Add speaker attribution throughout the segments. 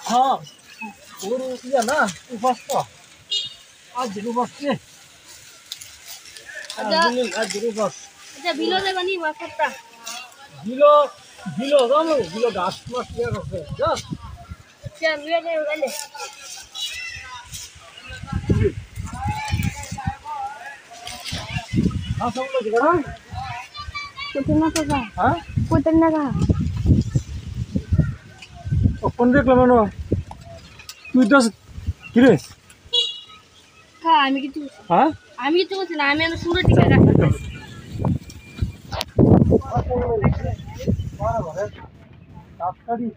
Speaker 1: হ্যাঁ গরু ইয়া না উপাস তো আজ উপাসছে আজ উপাস
Speaker 2: আচ্ছা বিলো দেবানি মাছটা
Speaker 1: বিলো বিলো জানো বিলো গাছ মাছ ইয়া করছে জাস
Speaker 2: আচ্ছা বিলো দে গেলে
Speaker 1: আসল লাগে না
Speaker 2: কোতনা কাকা
Speaker 1: হ্যাঁ
Speaker 2: কোতনা কাকা
Speaker 1: কোন দেখলাম না তুই দাস কি রে
Speaker 2: কা আমি কিছু
Speaker 1: হ্যাঁ
Speaker 2: আমি কিছু বলছি না আমি এনে সুরে টিকা রাখতে
Speaker 1: তাড়াতাড়ি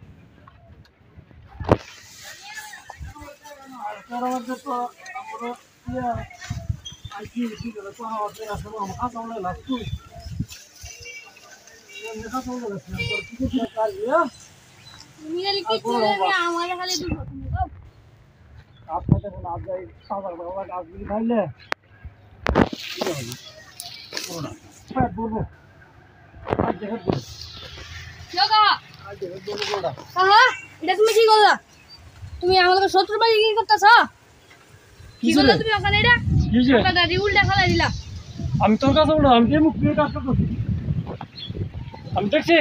Speaker 1: মধ্যে তো আমরা ইয়া আইটি বেশি করে তো আমাদের আসলে আমরা সামনে লাগতো দেখা তো লাগছে তোর কি কি কাজ ইয়া
Speaker 2: তুমি এর কিছু আমার খালি দুটো তুমি তো
Speaker 1: আপনাদের না যাই সাদা বাবা গাছগুলি খাইলে কি হবে করোনা হ্যাঁ বলবো আজ দেখে বলবো
Speaker 2: কাকা
Speaker 1: আজ দেখে বলবো বড়া
Speaker 2: কাকা এটা তুমি কি করলা তুমি আমাকে শত্রু বাড়ি কি করতেছ কি করলা তুমি ওখানে এটা
Speaker 1: কি যে
Speaker 2: কাকা গাড়ি উল্টা ফেলা দিলা
Speaker 1: আমি তোর কাছে বললাম আমি কি মুখ দিয়ে কাজ করতেছি আমি দেখছি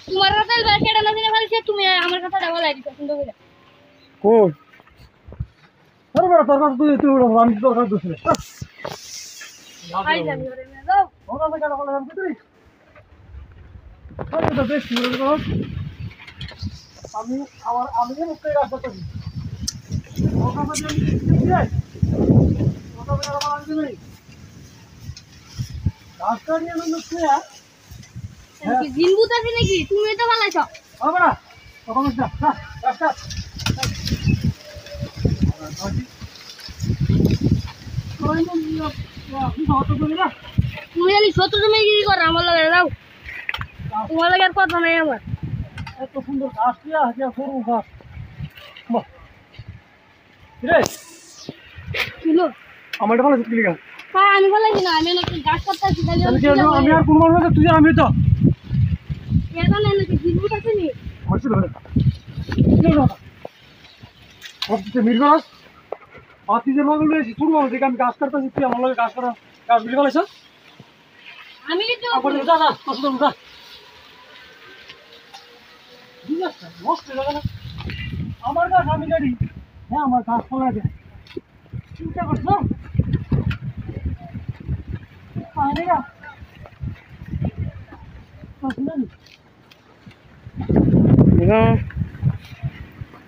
Speaker 2: তোমার কথা কেডা না দিনে ফেলছে তুমি আমার কথাটা বলাই দিছো সুন্দর করে
Speaker 1: কই আরে বড় তোর কাছে তুই বড় আমি তোর কাছে দোষ
Speaker 2: আই জানি ওরে না দাও
Speaker 1: ওরা তো কেন বলে আমি তুই আরে তো বেশ বড় আমি আমি মুখ দিয়ে কাজ করতেছি ওটা মানে আমি কি যাই ওটা বলে আমার আনতে নেই ডাক্তার নিয়ে নুচ্ছে
Speaker 2: কি জিনবুত আছে নাকি তুমি তো ফেলাইছো
Speaker 1: আমরা তখন না ডাক্তার
Speaker 2: তুমি খালি শত্রু তুমি কি করো আমার লাগে দাও তোমার লাগে আর কথা নাই আমার
Speaker 1: এত সুন্দর গাছ দিয়া হাজিয়া সরু গাছ রে
Speaker 2: কিলো
Speaker 1: আমার এটা ভালো চিটকি গাছ
Speaker 2: হ্যাঁ আমি ফেলাইছি না আমি নাকি গাছ কাটতে আছি খালি
Speaker 1: আমি আর কোন মানুষ তুই আমি তো
Speaker 2: এটা না নাকি জিনবুত আছে নি
Speaker 1: হচ্ছে ধরে সবচেয়ে মিরগাছ পাতি যে মাগুলো এসে শুরু হবে দেখে আমি গাছ কাটতেছি তুই আমার লগে গাছ করা গাছ বিলি ফেলাইছ
Speaker 2: আমি কিছু
Speaker 1: যা যা কষ্ট যা নষ্ট হয়ে যাবে না আমার গাছ আমি গাড়ি হ্যাঁ আমার গাছ ফেলা যায় চিন্তা করছো পানি গা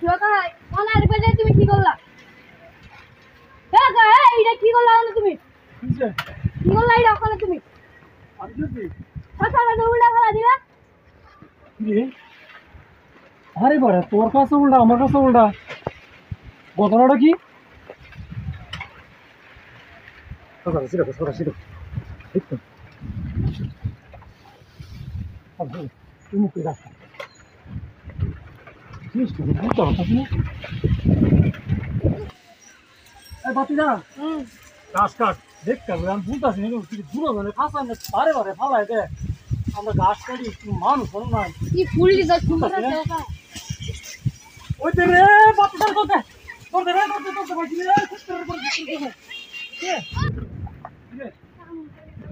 Speaker 2: কাকা কোন আর বাজে তুমি কি করলা কাকা এইটা কি করলা তুমি কি করলা এটা ওখানে তুমি কাকা না উল্টা ফেলা দিলা
Speaker 1: আরে বাড়া তোর কাছে উল্টা আমার কাছে উল্টা ঘটনাটা কি মুখে রাখা গাছ কাট দেখ আমি বুঝতেছি দূর মানে ফাঁসা বারে বারে ফালাই দে আমরা গাছ কাটি মানুষ হল না
Speaker 2: কি ফুল দিছ সুন্দর আছে কাকা
Speaker 1: ওই তে রে বাচ্চার করতে করতে রে করতে করতে বলছি রে কুত্তার উপর করতে কে রে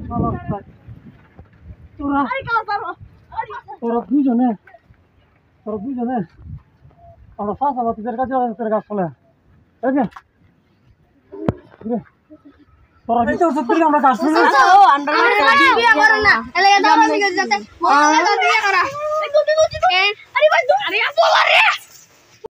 Speaker 1: শালা তোরা
Speaker 2: আরে কাকা
Speaker 1: তোরা দুজনে আমরা ফাঁসা বাচ্চাদের কাছে তোর গাছ ফলে এই যে তোরা কি তোর সত্যি আমরা গাছ ফলে
Speaker 2: ও আন্ডার বিয়া করো না এলে দাও দিকে যেতে বিয়া করা আরে ভাই আরে বল রে